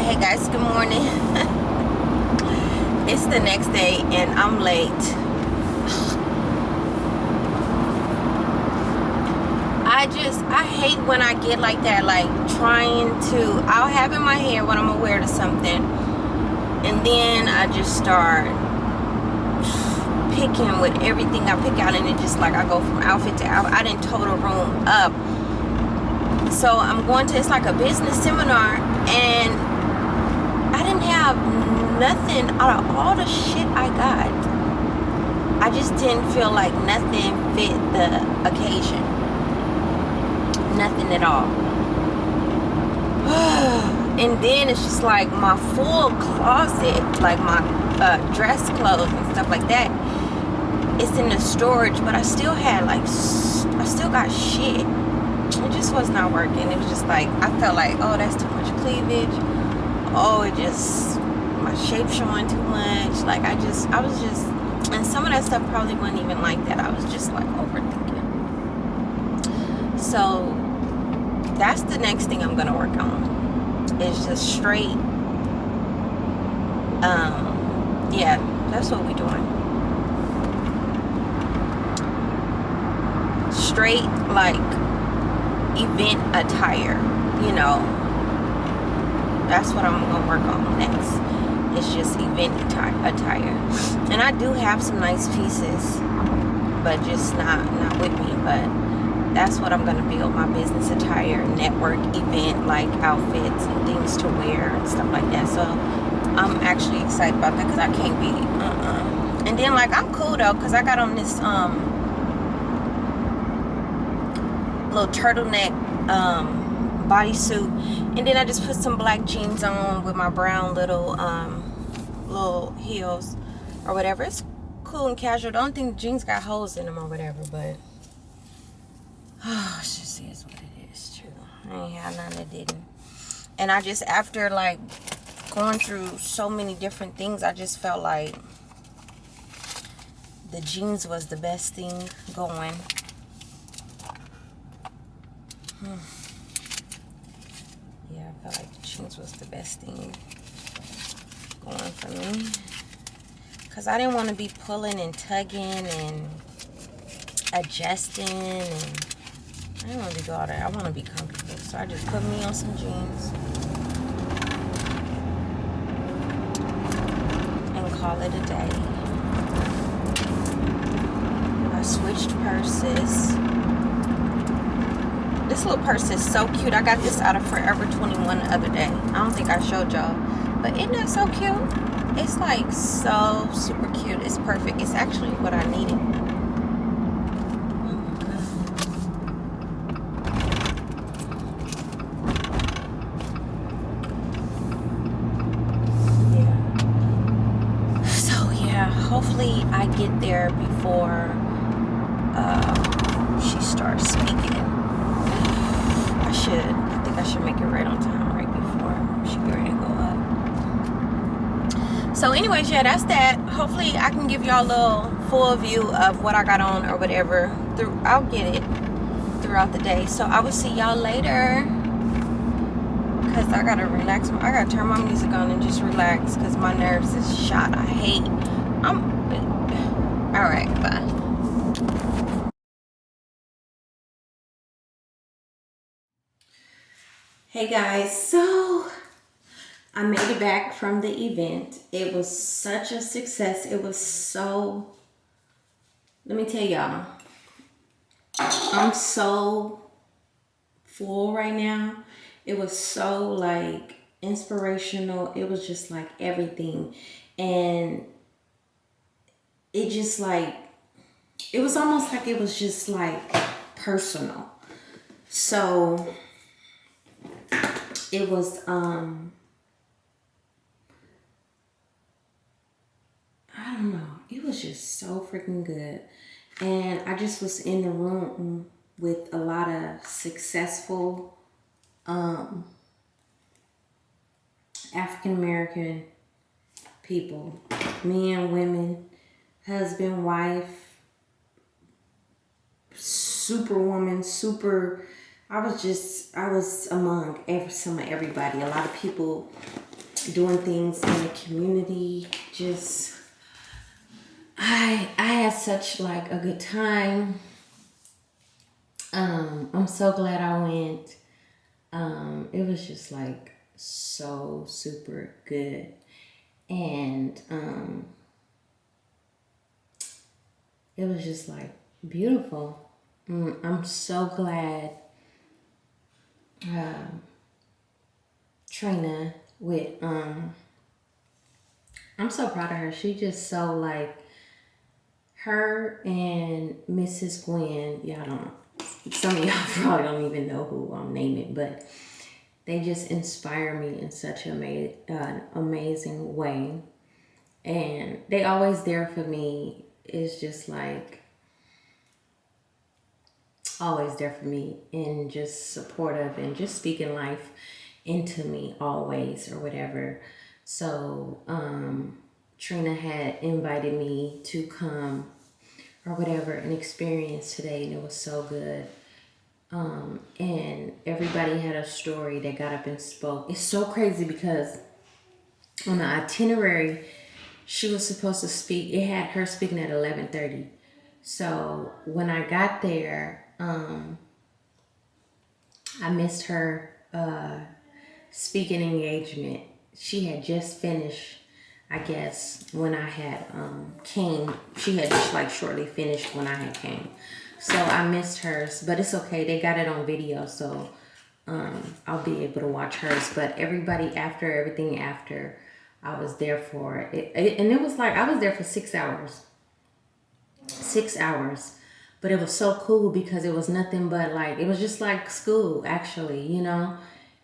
Hey guys, good morning. It's the next day and I'm late. I hate when I get like that, like I'll have in my head what I'm gonna wear to something, and then I just start picking with everything I pick out, and it just like I go from outfit to outfit. I didn't total room up. So I'm going to, it's like a business seminar, and I didn't have nothing out of all the shit I got. I just didn't feel like nothing fit the occasion. Nothing at all. And then it's just like my full closet, like my dress clothes and stuff like that, it's in the storage, but I still got shit. It just was not working. It was just like, I felt like, oh, that's too much cleavage. Oh, my shape showing too much. Like I was just, and some of that stuff probably wasn't even like that. I was just like overthinking. So that's the next thing I'm gonna work on. It's just straight, yeah, that's what we're doing. Straight, like, event attire, that's what I'm gonna work on next. It's just event attire. And I do have some nice pieces, but just not with me. But that's what I'm gonna build, my business attire, network event, like outfits and things to wear and stuff like that. So I'm actually excited about that, because I can't be and then like I'm cool though, because I got on this little turtleneck bodysuit, and then I just put some black jeans on with my brown little heels or whatever. It's cool and casual. The only thing, the jeans got holes in them or whatever, but it just is what it is too. I ain't had none that didn't. And I just, after like going through so many different things, I just felt like the jeans was the best thing going. Yeah, I felt like the jeans was the best thing going for me, because I didn't want to be pulling and tugging and adjusting, and I didn't want to do all that. I want to be comfortable, so I just put me on some jeans and call it a day. I switched purses. This little purse is so cute. I got this out of Forever 21 the other day. I don't think I showed y'all, but isn't that so cute? It's like so super cute. It's perfect. It's actually what I needed. Oh my god. Yeah. So yeah, hopefully I get there before she starts speaking. I think I should make it right on time, right before she get ready to go up. So anyways, yeah, that's that. Hopefully I can give y'all a little full view of what I got on or whatever. I'll get it throughout the day. So I will see y'all later, because I gotta relax. I gotta turn my music on and just relax, because my nerves is shot. Alright, bye. Hey guys, so I made it back from the event. It was such a success. It was so, let me tell y'all, I'm so full right now. It was so like inspirational. It was just like everything. And it just like, it was almost like it was just like personal. So it was, I don't know. It was just so freaking good. And I just was in the room with a lot of successful African American people, men, women, husband, wife, superwoman, I was among some of everybody. A lot of people doing things in the community. Just I had such like a good time. I'm so glad I went. It was just like so super good. And it was just like beautiful. I'm so glad Trina with I'm so proud of her. She just so like her and Mrs. Gwen, y'all don't, some of y'all probably don't even know who I'm naming, but they just inspire me in such an amazing way. And they always there for me. It's just like always there for me and just supportive and just speaking life into me always or whatever. So Trina had invited me to come or whatever and experience today, and it was so good. And everybody had a story that got up and spoke. It's so crazy because on the itinerary, she was supposed to speak. It had her speaking at 11:30. So when I got there, I missed her speaking engagement. She had just finished, I guess, when I had came. She had just like shortly finished when I had came. So I missed hers, but it's okay. They got it on video, so I'll be able to watch hers. But everybody after, everything after, I was there for it. And it was like I was there for 6 hours. 6 hours. But it was so cool because it was nothing but like, it was just like school actually, you know,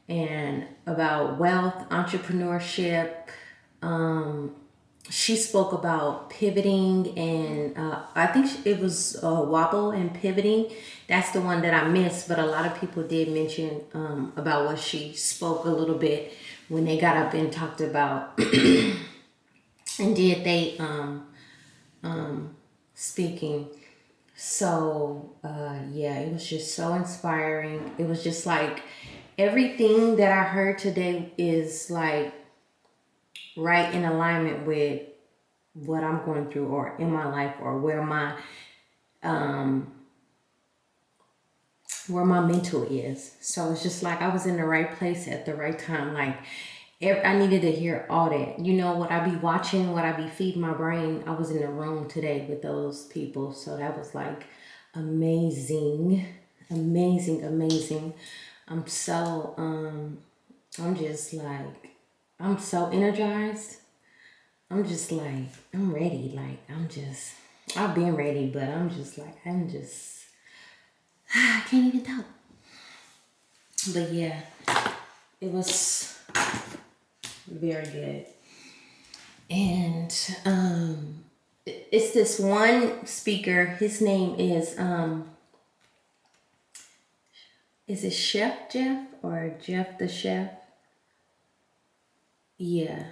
and about wealth, entrepreneurship. She spoke about pivoting and I think it was wobble and pivoting. That's the one that I missed, but a lot of people did mention about what she spoke a little bit when they got up and talked about and did they speaking. So yeah, it was just so inspiring. It was just like everything that I heard today is like right in alignment with what I'm going through or in my life or where my mental is. So it's just like I was in the right place at the right time. Like I needed to hear all that. You know, what I be watching, what I be feeding my brain. I was in the room today with those people. So that was like amazing, amazing, amazing. I'm so, I'm just like, I'm so energized. I'm just like, I'm ready. Like, I've been ready, but I'm just like, I can't even talk. But yeah, it was very good. And it's this one speaker. His name is it Chef Jeff or Jeff the Chef? Yeah,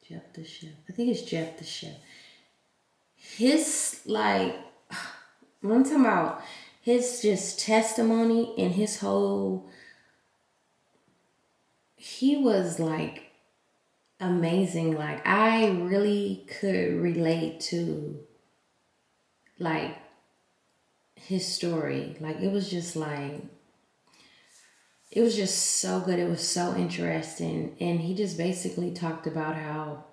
Jeff the Chef. I think it's Jeff the Chef. His like, what I'm talking about, his just testimony and his whole, he was like amazing. Like I really could relate to like his story. Like it was just like, it was just so good. It was so interesting. And he just basically talked about how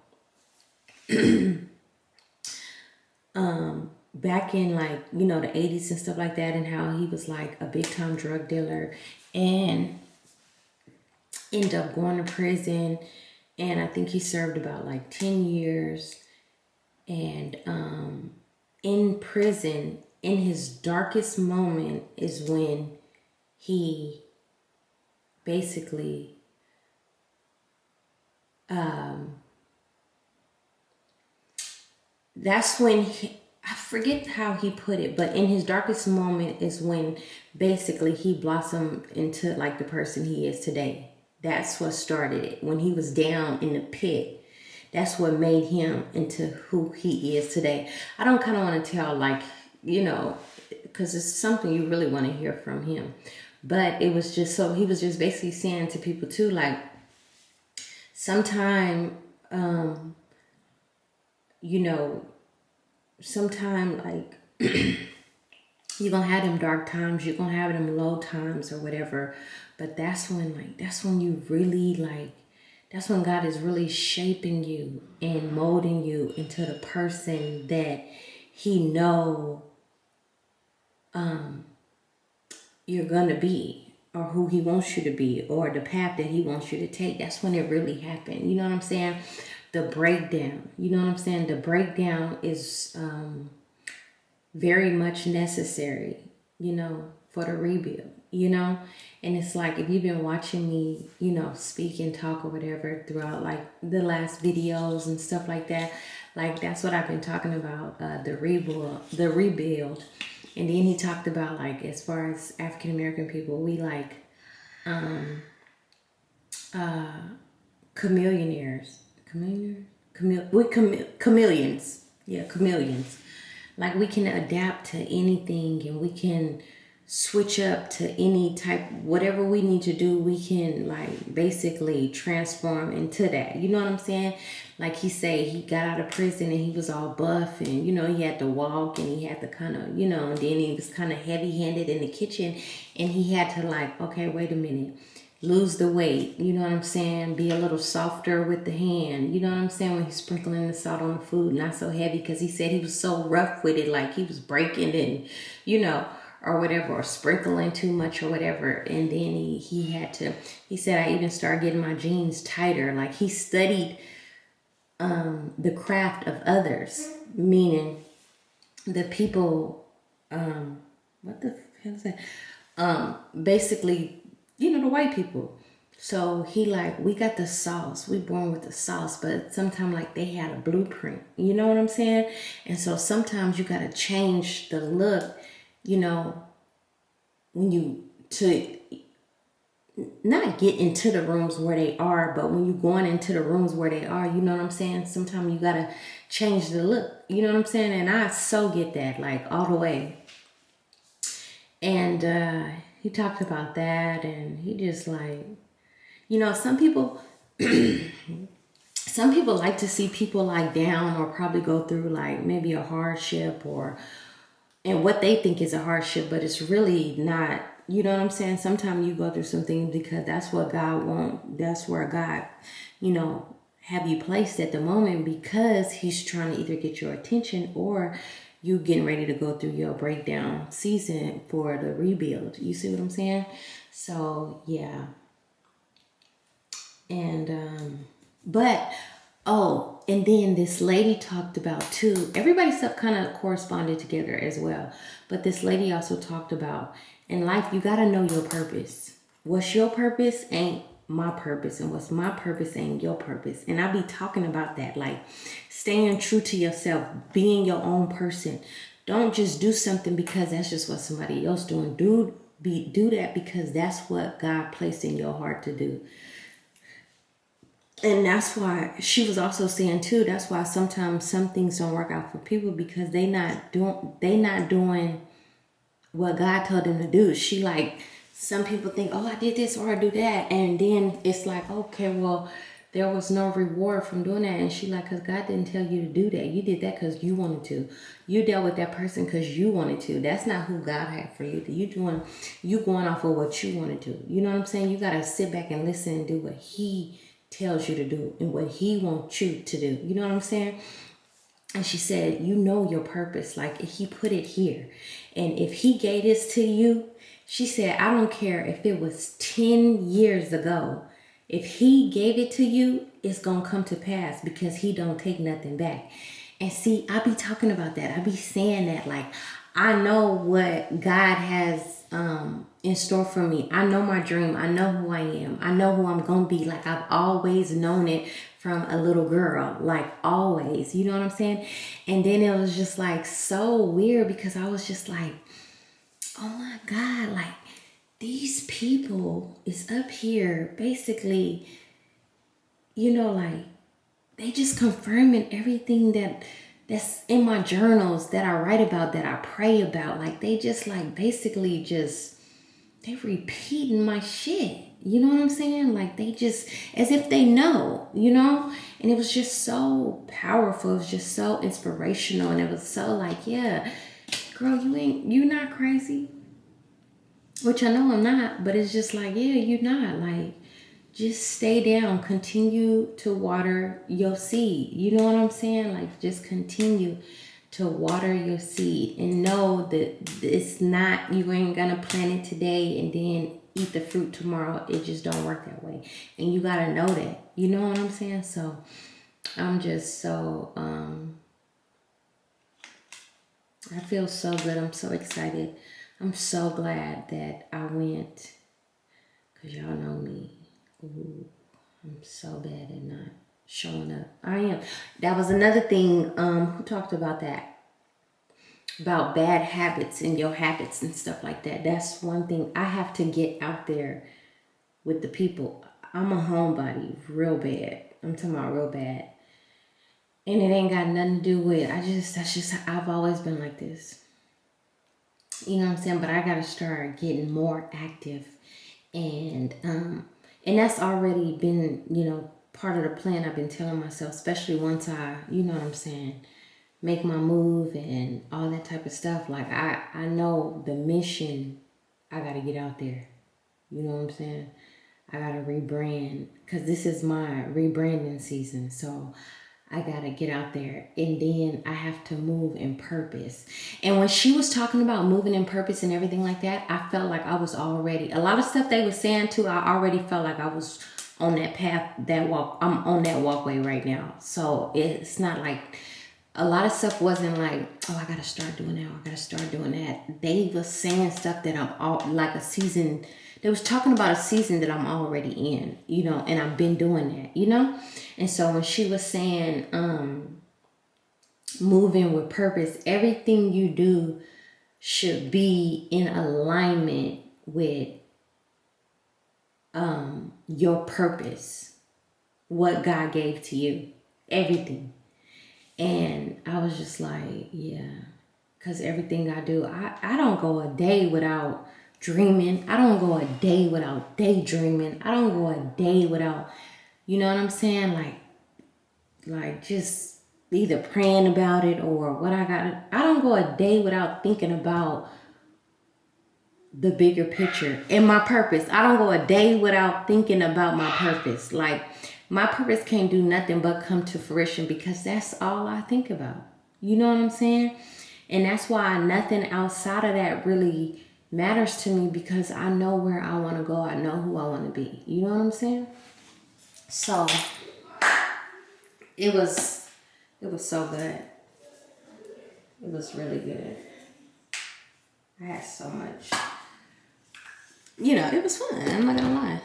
back in like, you know, the 80s and stuff like that, and how he was like a big time drug dealer and ended up going to prison. And I think he served about like 10 years. And in prison, in his darkest moment is when he basically that's when I forget how he put it, but in his darkest moment is when basically he blossomed into like the person he is today. That's what started it. When he was down in the pit, that's what made him into who he is today. I don't kind of want to tell like, you know, because it's something you really want to hear from him. But it was just so, he was just basically saying to people too, like, sometime, you know, sometime like you're gonna have them dark times, you're gonna have them low times or whatever. But that's when you really like, that's when God is really shaping you and molding you into the person that He know you're gonna be, or who He wants you to be, or the path that He wants you to take. That's when it really happened. You know what I'm saying? The breakdown. You know what I'm saying? The breakdown is very much necessary, you know, for the rebuild, you know? And it's like, if you've been watching me, you know, speak and talk or whatever throughout like the last videos and stuff like that, like that's what I've been talking about, the rebuild. And then he talked about like, as far as African American people, we like chameleons. Yeah, chameleons. Like we can adapt to anything and we can switch up to any type, whatever we need to do, we can like basically transform into that. You know what I'm saying? Like he said, he got out of prison and he was all buff and, you know, he had to walk and he had to kind of, you know, and then he was kind of heavy handed in the kitchen and he had to like, okay, wait a minute, lose the weight, you know what I'm saying? Be a little softer with the hand, you know what I'm saying? When he's sprinkling the salt on the food, not so heavy, because he said he was so rough with it, like he was breaking and, you know, or whatever, or sprinkling too much or whatever. And then he had to, he said, I even started getting my jeans tighter. Like he studied the craft of others, meaning the people, what the hell is that? Basically, you know, the white people. So he like, we got the sauce. We born with the sauce, but sometimes like they had a blueprint. You know what I'm saying? And so sometimes you gotta change the look, you know, when you to not get into the rooms where they are, but when you're going into the rooms where they are, you know what I'm saying? Sometimes you gotta change the look. You know what I'm saying? And I so get that, like all the way. And he talked about that, and he just like, you know, some people like to see people like down or probably go through like maybe a hardship or and what they think is a hardship, but it's really not. You know what I'm saying? Sometimes you go through some things because that's what God wants. That's where God, you know, have you placed at the moment, because He's trying to either get your attention or you getting ready to go through your breakdown season for the rebuild. You see what I'm saying? So yeah. And but oh, and then this lady talked about too, everybody's stuff kind of corresponded together as well, but this lady also talked about, in life you got to know your purpose. What's your purpose ain't my purpose, and what's my purpose ain't your purpose. And I be talking about that, like staying true to yourself, being your own person. Don't just do something because that's just what somebody else doing. Do that because that's what God placed in your heart to do. And that's why she was also saying too, that's why sometimes some things don't work out for people, because they not doing what God told them to do. She like, some people think, oh, I did this or I do that, and then it's like, okay, well, there was no reward from doing that. And she like, because God didn't tell you to do that. You did that because you wanted to. You dealt with that person because you wanted to. That's not who God had for you. You going off of what you wanted to. You know what I'm saying? You got to sit back and listen and do what He tells you to do and what He wants you to do. You know what I'm saying? And she said, you know your purpose. Like He put it here. And if He gave this to you, she said, I don't care if it was 10 years ago. If He gave it to you, it's going to come to pass, because He don't take nothing back. And see, I be talking about that. I be saying that, like, I know what God has in store for me. I know my dream. I know who I am. I know who I'm going to be. Like, I've always known it from a little girl. Like, always. You know what I'm saying? And then it was just, like, so weird, because I was just like, oh, my God. Like, these people is up here basically, you know, like, they just confirming everything that's in my journals that I write about, that I pray about. Like, they just like basically just, they repeating my shit. You know what I'm saying? Like they just, as if they know, you know? And it was just so powerful. It was just so inspirational. And it was so like, yeah, girl, you not crazy. Which I know I'm not, but it's just like, yeah, you're not. Like, just stay down. Continue to water your seed. You know what I'm saying? Like, just continue to water your seed and know that it's not, you ain't gonna plant it today and then eat the fruit tomorrow. It just don't work that way. And you gotta know that. You know what I'm saying? So I'm just so I feel so good. I'm so excited. I'm so glad that I went, because y'all know me. Ooh, I'm so bad at not showing up. I am. That was another thing. Who talked about that? About bad habits and your habits and stuff like that. That's one thing. I have to get out there with the people. I'm a homebody real bad. I'm talking about real bad. And it ain't got nothing to do with, that's just, I've always been like this. You know what I'm saying? But I gotta start getting more active, and that's already been, part of the plan. I've been telling myself, especially once I, you know what I'm saying, make my move and all that type of stuff. Like I know the mission. I gotta get out there. You know what I'm saying? I gotta rebrand, because this is my rebranding season. So I gotta get out there, and then I have to move in purpose. And when she was talking about moving in purpose and everything like that, I felt like I was already, a lot of stuff they were saying too, I already felt like I was on that path, I'm on that walkway right now. So it's not like, a lot of stuff wasn't like, oh, I gotta start doing that, I gotta start doing that. They was saying stuff that I'm all, like a season, they was talking about a season that I'm already in, and I've been doing that, And so when she was saying, moving with purpose, everything you do should be in alignment with your purpose, what God gave to you, everything. And I was just like, yeah, because everything I do, I don't go a day without dreaming. I don't go a day without daydreaming. I don't go a day without, you know what I'm saying? Like just either praying about it or what I got. I don't go a day without thinking about the bigger picture and my purpose. I don't go a day without thinking about my purpose. Like my purpose can't do nothing but come to fruition, because that's all I think about. You know what I'm saying? And that's why nothing outside of that really matters to me, because I know where I want to go. I know who I want to be. You know what I'm saying? So it was so good. It was really good. I had so much. It was fun. I'm not gonna lie.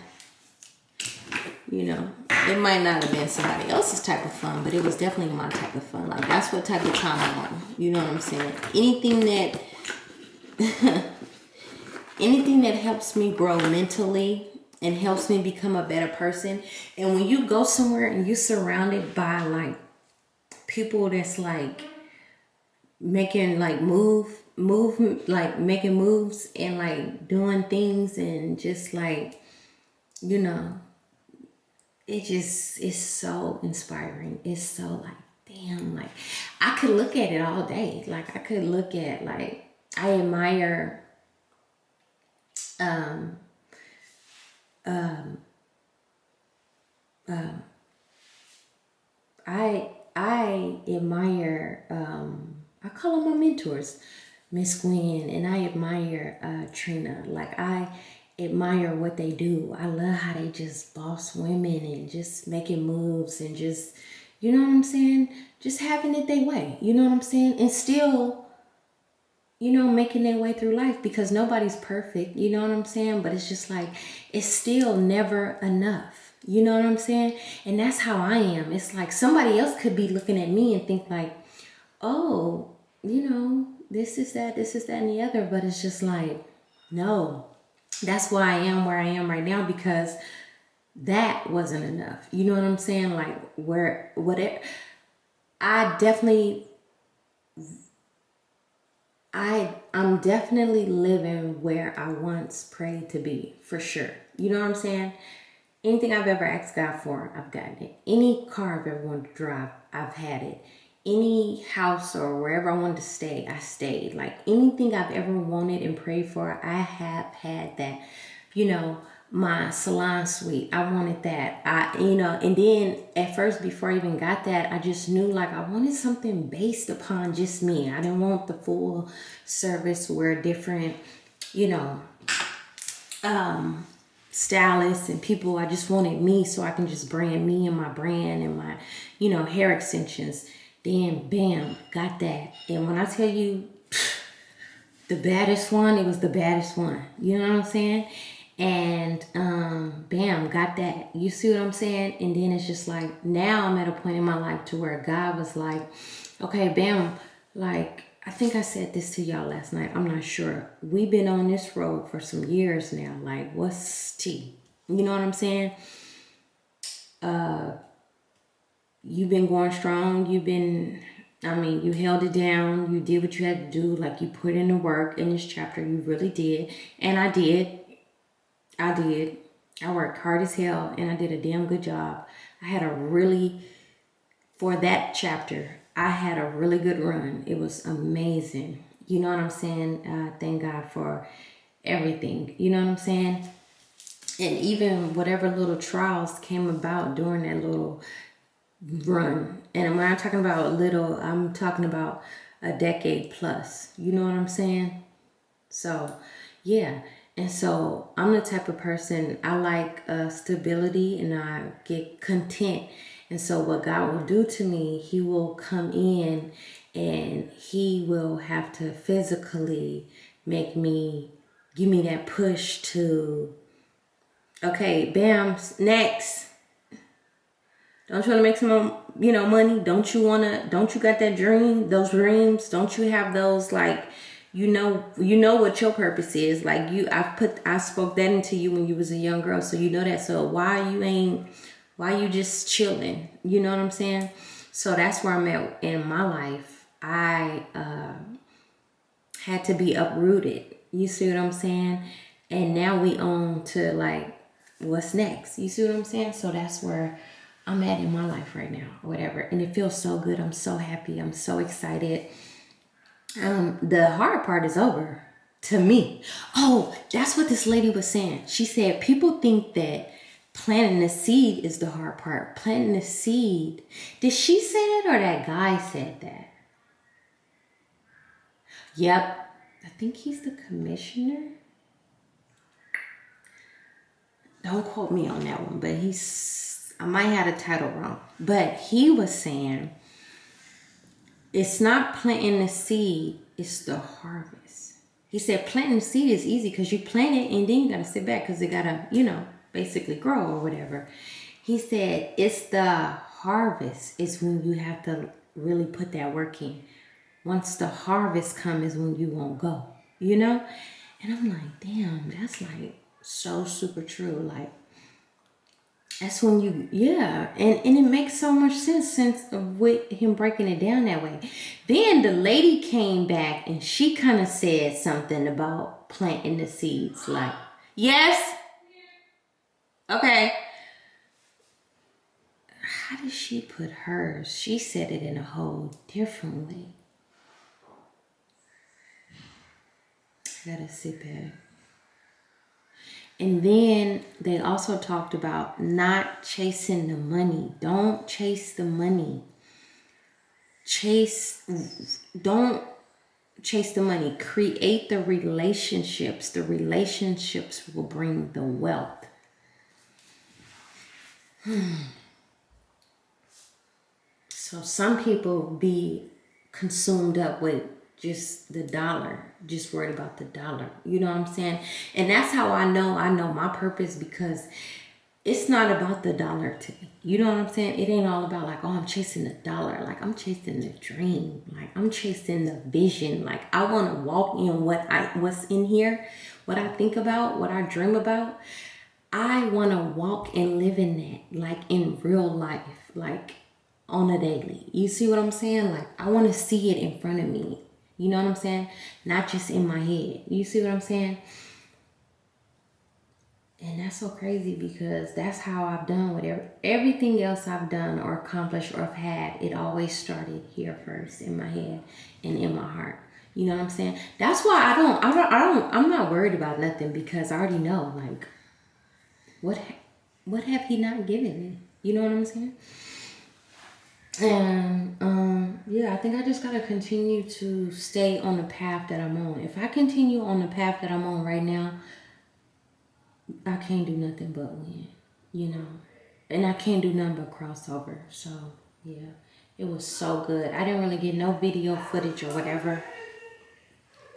It might not have been somebody else's type of fun, but it was definitely my type of fun. Like that's what type of time I'm on. You know what I'm saying? Anything that helps me grow mentally and helps me become a better person. And when you go somewhere and you're surrounded by like people that's like making like like making moves and like doing things and just like, it's so inspiring. It's so like, damn, like I could look at it all day. Like I could look at, like, I admire I admire, I call them my mentors, Miss Gwen, and I admire Trina. Like I admire what they do. I love how they just boss women and just making moves and just, you know what I'm saying? Just having it their way. You know what I'm saying? And still, making their way through life, because nobody's perfect. You know what I'm saying? But it's just like, it's still never enough. You know what I'm saying? And that's how I am. It's like somebody else could be looking at me and think like, oh, this is that, and the other. But it's just like, no, that's why I am where I am right now, because that wasn't enough. You know what I'm saying? Like I definitely, I'm definitely living where I once prayed to be, for sure. You know what I'm saying? Anything I've ever asked God for, I've gotten it. Any car I've ever wanted to drive, I've had it. Any house or wherever I wanted to stay, I stayed. Like anything I've ever wanted and prayed for, I have had that. You know, my salon suite, I wanted that. And then at first, before I even got that, I just knew like I wanted something based upon just me. I didn't want the full service where different, you know, stylists and people. I just wanted me so I can just brand me and my brand and my, hair extensions. Then bam, got that. And when I tell you the baddest one, it was the baddest one. You know what I'm saying? And bam, got that. You see what I'm saying? And then it's just like now I'm at a point in my life to where God was like, okay, bam, like I think I said this to y'all last night. I'm not sure. We've been on this road for some years now. Like, what's T? You know what I'm saying? You've been going strong. You held it down. You did what you had to do. Like, you put in the work in this chapter. You really did. And I did. I worked hard as hell, and I did a damn good job. For that chapter, I had a really good run. It was amazing. You know what I'm saying? Thank God for everything. You know what I'm saying? And even whatever little trials came about during that little run. And when I'm talking about little, I'm talking about a decade plus. You know what I'm saying? So, yeah. And so I'm the type of person, I like stability and I get content. And so what God will do to me, he will come in and he will have to physically give me that push to, okay, bam, next. Don't you want to make some more, money? Don't you got that dream, those dreams? Don't you have those, like, you know what your purpose is. Like I spoke that into you when you was a young girl. So you know that. So why you just chilling? You know what I'm saying? So that's where I'm at in my life. I had to be uprooted. You see what I'm saying? And now we on to like, what's next? You see what I'm saying? So that's where I'm at in my life right now, or whatever. And it feels so good. I'm so happy. I'm so excited. The hard part is over to me. Oh, that's what this lady was saying. She said, people think that planting the seed is the hard part. Planting the seed. Did she say that or that guy said that? Yep. I think he's the commissioner. Don't quote me on that one, but I might have the title wrong. But he was saying, it's not planting the seed, it's the harvest. He said planting the seed is easy because you plant it and then you got to sit back because it got to, basically grow or whatever. He said it's the harvest is when you have to really put that work in. Once the harvest comes is when you won't go, And I'm like, damn, that's like so super true. Like, that's when and it makes so much sense with him breaking it down that way. Then the lady came back and she kind of said something about planting the seeds. Like, yes, okay. How did she put hers? She said it in a whole different way. I gotta sit back. And then they also talked about not chasing the money. Don't chase the money. Don't chase the money. Create the relationships. The relationships will bring the wealth. So some people be consumed up with just the dollar, just worried about the dollar. You know what I'm saying? And that's how I know my purpose, because it's not about the dollar to me. You know what I'm saying? It ain't all about like, oh, I'm chasing the dollar. Like, I'm chasing the dream. Like, I'm chasing the vision. Like, I want to walk in what's in here, what I think about, what I dream about. I want to walk and live in that, like in real life, like on a daily. You see what I'm saying? Like, I want to see it in front of me. You know what I'm saying? Not just in my head. You see what I'm saying? And that's so crazy because that's how I've done whatever everything else I've done or accomplished or have had. It always started here first in my head and in my heart. You know what I'm saying? That's why I'm not worried about nothing because I already know like what have he not given me? You know what I'm saying? And yeah, I think I just gotta continue to stay on the path that I'm on. If I continue on the path that I'm on right now, I can't do nothing but win, you know. And I can't do nothing but crossover. So yeah, it was so good. I didn't really get no video footage or whatever.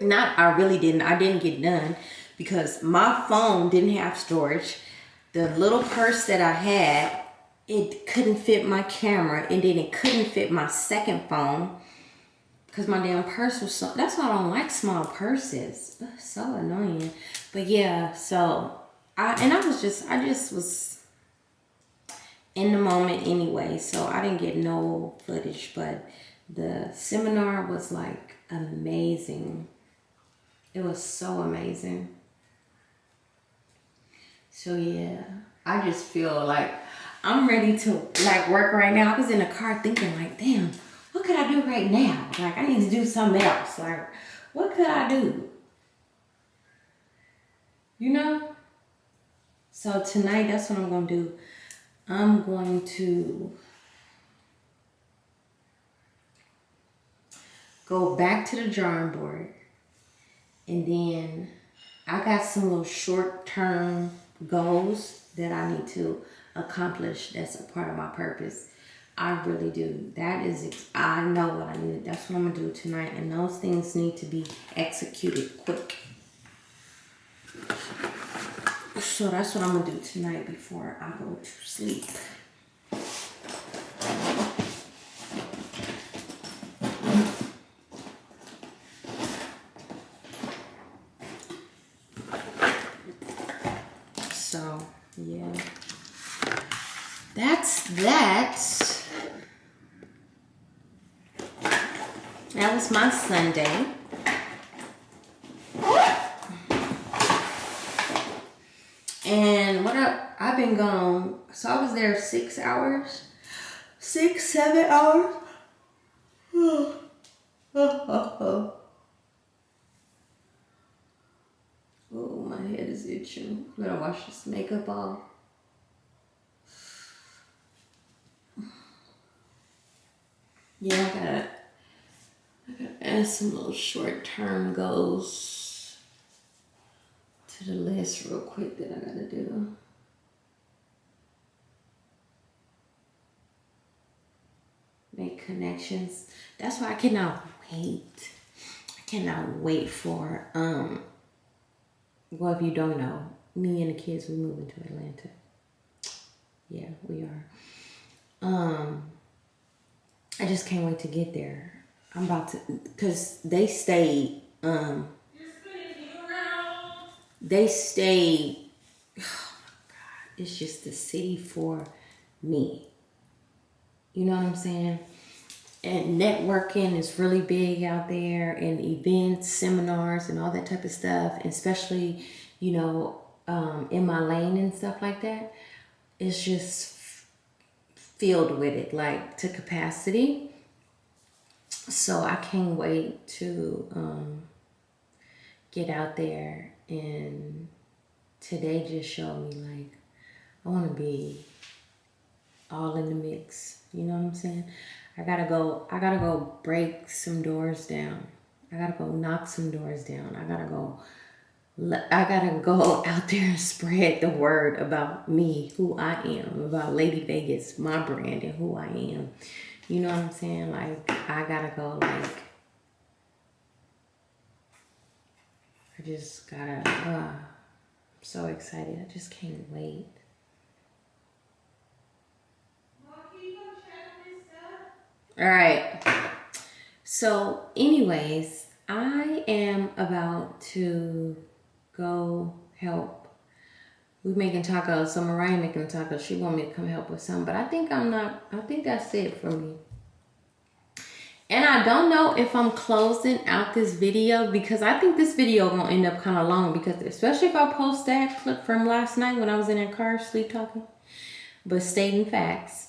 I really didn't. I didn't get none because my phone didn't have storage. The little purse that I had, it couldn't fit my camera, and then it couldn't fit my second phone because my damn purse was so. That's why I don't like small purses. Ugh, so annoying. But yeah, so I just was in the moment anyway, so I didn't get no footage. But the seminar was like amazing. It was so amazing. So yeah, I just feel like I'm ready to like work right now. I was in the car thinking like, damn, what could I do right now? Like I need to do something else. Like, what could I do? You know? So tonight, that's what I'm gonna do. I'm going to go back to the drawing board, and then I got some little short-term goals that I need to accomplish. That's a part of my purpose. I really do. I know what I need. That's what I'm gonna do tonight, and those things need to be executed quick. So that's what I'm gonna do tonight before I go to sleep. So yeah, that's that. That was my Sunday. And I've been gone. So I was there 6 hours. 6, 7 hours. Oh, my head is itching. I'm gonna wash this makeup off. Yeah, I gotta add some little short-term goals to the list real quick that I gotta do. Make connections. That's why I cannot wait. I cannot wait for well, if you don't know, me and the kids, we moving to Atlanta. Yeah, we are. I just can't wait to get there. I'm about to, cause they stayed. They stayed. Oh my God! It's just the city for me. You know what I'm saying? And networking is really big out there, and events, seminars, and all that type of stuff. And especially, you know, in my lane and stuff like that. It's just filled with it, like to capacity. So I can't wait to get out there. And today just showed me like I want to be all in the mix. You know what I'm saying? I gotta go break some doors down. I gotta go knock some doors down. I gotta go out there and spread the word about me, who I am, about Lady Vegas, my brand, and who I am. You know what I'm saying? Like, I gotta go, like, I just gotta, I'm so excited. I just can't wait. All right. So, anyways, I am about to go help. We're making tacos. So Mariah making tacos. She want me to come help with some, but I think that's it for me. And I don't know if I'm closing out this video because I think this video gonna end up kind of long, because especially if I post that clip from last night when I was in a car sleep talking, but stating facts.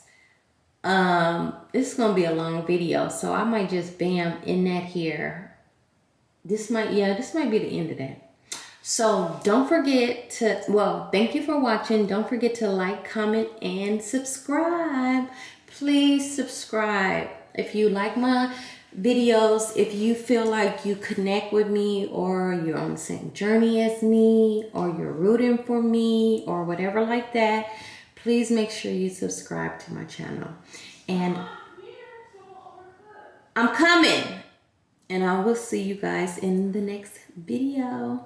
This is gonna be a long video, so I might just bam in that here. This might be the end of that. So don't forget to, well, thank you for watching. Don't forget to like, comment, and subscribe. Please subscribe. If you like my videos, if you feel like you connect with me, or you're on the same journey as me, or you're rooting for me, or whatever like that, please make sure you subscribe to my channel. And I'm coming. And I will see you guys in the next video.